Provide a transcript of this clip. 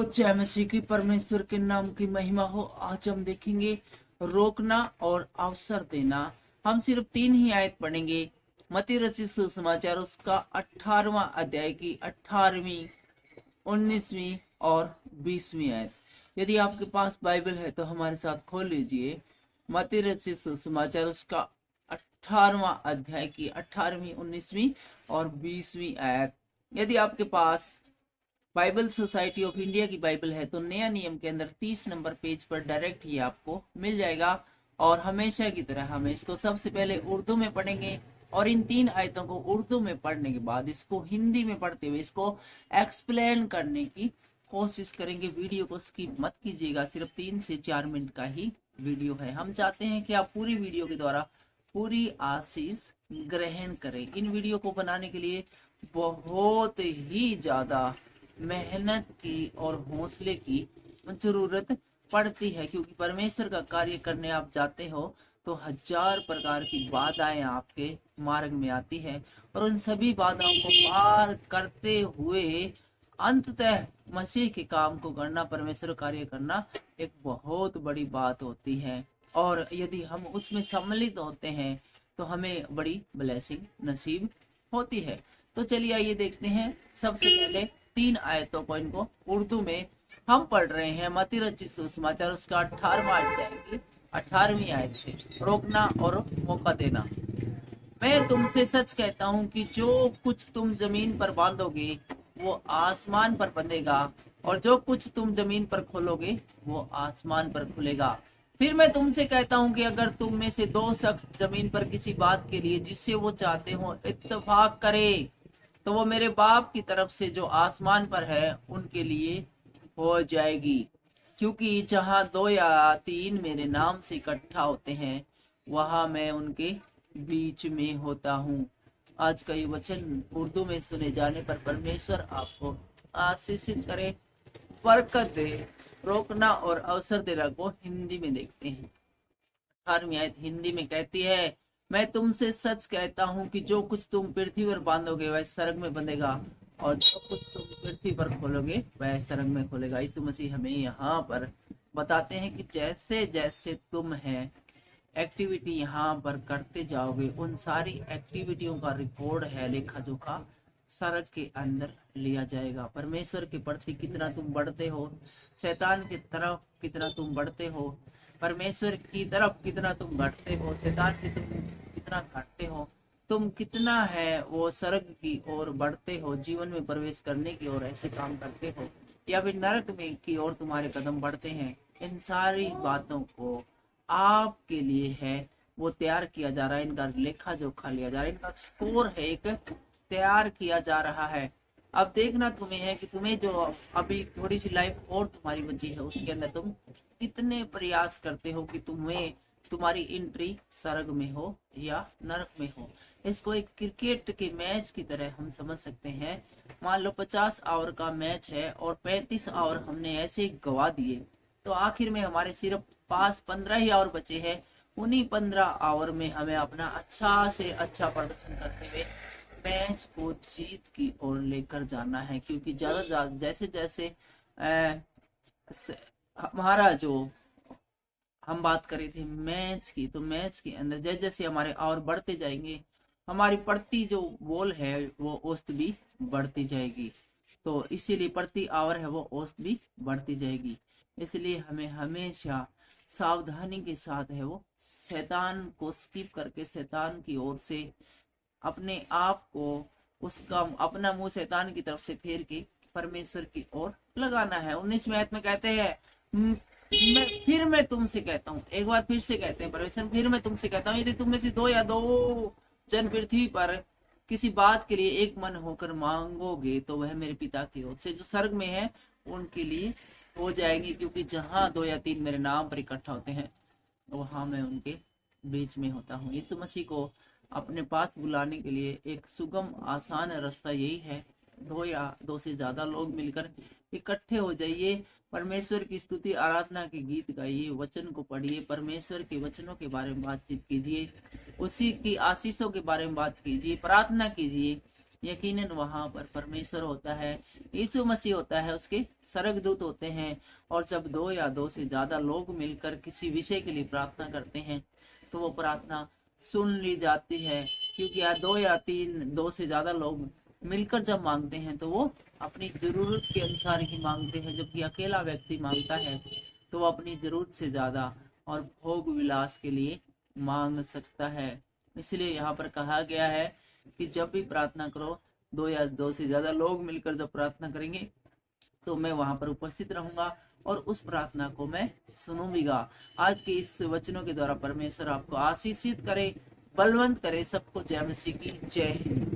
जय मसीह की परमेश्वर के नाम की महिमा हो। आज हम देखेंगे रोकना और अवसर देना। हम सिर्फ 3 ही आयत पढ़ेंगे। मत्ती रचित सुसमाचार उसका 18वां अध्याय की 18वीं, 19वीं और 20वीं आयत। यदि आपके पास बाइबल है तो हमारे साथ खोल लीजिए। मत्ती रचित सुसमाचार उसका 18वां अध्याय की 18वीं, 19वीं और 20वीं आयत। यदि आपके पास बाइबल सोसाइटी ऑफ इंडिया की बाइबल है तो नया नियम के अंदर 30 नंबर पेज पर डायरेक्ट ही आपको मिल जाएगा। और हमेशा की तरह हम इसको सबसे पहले उर्दू में पढ़ेंगे और इन 3 आयतों को उर्दू में पढ़ने के बाद इसको हिंदी में पढ़ते हुए इसको एक्सप्लेन करने की कोशिश करेंगे। वीडियो को स्किप मत कीजिएगा, सिर्फ 3 से 4 मिनट का ही वीडियो है। हम चाहते हैं कि आप पूरी वीडियो के द्वारा पूरी आशीष ग्रहण करें। इन वीडियो को बनाने के लिए बहुत ही ज्यादा मेहनत की और हौसले की जरूरत पड़ती है, क्योंकि परमेश्वर का कार्य करने आप जाते हो तो 1000 प्रकार की बाधाएं आपके मार्ग में आती है और उन सभी बाधाओं को पार करते हुए अंततः मसीह के काम को करना, परमेश्वर कार्य करना एक बहुत बड़ी बात होती है। और यदि हम उसमें सम्मिलित होते हैं तो हमें बड़ी ब्लेसिंग नसीब होती है। तो चलिए आइए देखते हैं। सबसे पहले 3 आयतों को इनको उर्दू में हम पढ़ रहे हैं। मत्ती रचित सुसमाचार उसका 18वां अध्याय की 18वीं आयत से, रोकना और मौका देना। मैं तुमसे सच कहता हूँ कि जो कुछ तुम जमीन पर बांधोगे वो आसमान पर बंधेगा और जो कुछ तुम जमीन पर खोलोगे वो आसमान पर खुलेगा। फिर मैं तुमसे कहता हूँ कि अगर तुम में से 2 शख्स जमीन पर किसी बात के लिए जिससे वो चाहते हो इत्तेफाक करे तो वो मेरे बाप की तरफ से जो आसमान पर है उनके लिए हो जाएगी। क्योंकि जहाँ 2 या 3 मेरे नाम से इकट्ठा होते हैं वहां मैं उनके बीच में होता हूँ। आज का ये वचन उर्दू में सुने जाने पर परमेश्वर आपको आशीषित करे, बरकत दे। रोकना और अवसर देना को हिंदी में देखते हैं। 18वीं आयत हिंदी में कहती है, मैं तुमसे सच कहता हूँ कि जो कुछ तुम पृथ्वी पर बांधोगे वह स्वर्ग में बंधेगा और जो कुछ तुम पृथ्वी पर खोलोगे वह स्वर्ग में खोलेगा। यीशु मसीह हमें यहाँ पर बताते हैं कि जैसे जैसे तुम है एक्टिविटी यहाँ पर करते जाओगे, उन सारी एक्टिविटियों का रिकॉर्ड है, लेखा जोखा स्वर्ग के अंदर लिया जाएगा। परमेश्वर के प्रति कितना तुम बढ़ते हो, शैतान की तरफ कितना तुम बढ़ते हो, परमेश्वर की तरफ कितना तुम घटते हो, शैतान की तुम कितना घटते हो, तुम कितना है वो स्वर्ग की ओर बढ़ते हो, जीवन में प्रवेश करने की ओर ऐसे काम करते हो या फिर नरक में की ओर तुम्हारे कदम बढ़ते हैं। इन सारी बातों को आपके लिए है वो तैयार किया जा रहा है। इनका लेखा जोखा लिया जा रहा है, इनका स्कोर है एक तैयार किया जा रहा है। अब देखना तुम्हें है कि तुम्हें जो अभी थोड़ी सी लाइफ और तुम्हारी बची है उसके अंदर तुम कितने प्रयास करते हो कि तुम्हें तुम्हारी एंट्री स्वर्ग में हो या नरक में हो। इसको एक क्रिकेट के मैच की तरह हम समझ सकते हैं। मान लो 50 ओवर का मैच है और 35 ओवर हमने ऐसे गवा दिए तो आखिर में हमारे सिर्फ पास 15 ही ओवर बचे हैं। उन्हीं 15 ओवर में हमें अपना अच्छा से अच्छा प्रदर्शन करते हुए मैच को जीत की ओर लेकर जाना है। क्योंकि ज्यादा जैसे जैसे हमारा जो हम बात करी थी मैच की, तो मैच के अंदर जैसे जैसे हमारे ओवर बढ़ते जाएंगे हमारी प्रति जो बॉल है वो औसत भी बढ़ती जाएगी। तो इसीलिए प्रति ओवर है वो औसत भी बढ़ती जाएगी। इसलिए हमें हमेशा सावधानी के साथ है वो शैतान को स्किप करके शैतान की ओर से अपने आप को उसका अपना मुंह शैतान की तरफ से फेर के परमेश्वर की ओर लगाना है। 19वें आयत में कहते हैं, मैं तुमसे कहता हूँ, एक बार फिर से कहते हैं परमेश्वर, फिर मैं तुमसे कहता हूँ यदि तुम में से 2 या 2 जन पृथ्वी पर किसी बात के लिए एक मन होकर मांगोगे तो वह मेरे पिता की ओर से जो स्वर्ग में है उनके लिए हो जाएंगी। क्योंकि जहाँ 2 या 3 मेरे नाम पर इकट्ठा होते हैं वहां मैं उनके बीच में होता हूँ। यीशु मसीह को अपने पास बुलाने के लिए एक सुगम आसान रास्ता यही है, 2 या 2 से ज्यादा लोग मिलकर इकट्ठे हो जाइए, परमेश्वर की स्तुति आराधना के गीत गाइए, वचन को पढ़िए, परमेश्वर के वचनों के बारे में बातचीत कीजिए, उसी की आशीषों के बारे में बात कीजिए, प्रार्थना कीजिए यकीनन वहां पर परमेश्वर होता है, यीशु मसीह होता है, उसके स्वर्गदूत होते हैं। और जब दो या दो से ज्यादा लोग मिलकर किसी विषय के लिए प्रार्थना करते हैं तो वो प्रार्थना सुन ली जाती है, क्योंकि यहाँ दो या तीन, दो से ज्यादा लोग मिलकर जब मांगते हैं तो वो अपनी जरूरत के अनुसार ही मांगते हैं। जबकि अकेला व्यक्ति मांगता है तो वो अपनी जरूरत से ज्यादा और भोग विलास के लिए मांग सकता है। इसलिए यहाँ पर कहा गया है कि जब भी प्रार्थना करो, दो या दो से ज्यादा लोग मिलकर जब प्रार्थना करेंगे तो मैं वहां पर उपस्थित रहूंगा और उस प्रार्थना को मैं सुनूंगा। आज के इस वचनों के द्वारा परमेश्वर आपको आशीषित करे, बलवंत करे। सबको जय मसीह की जय हिंद।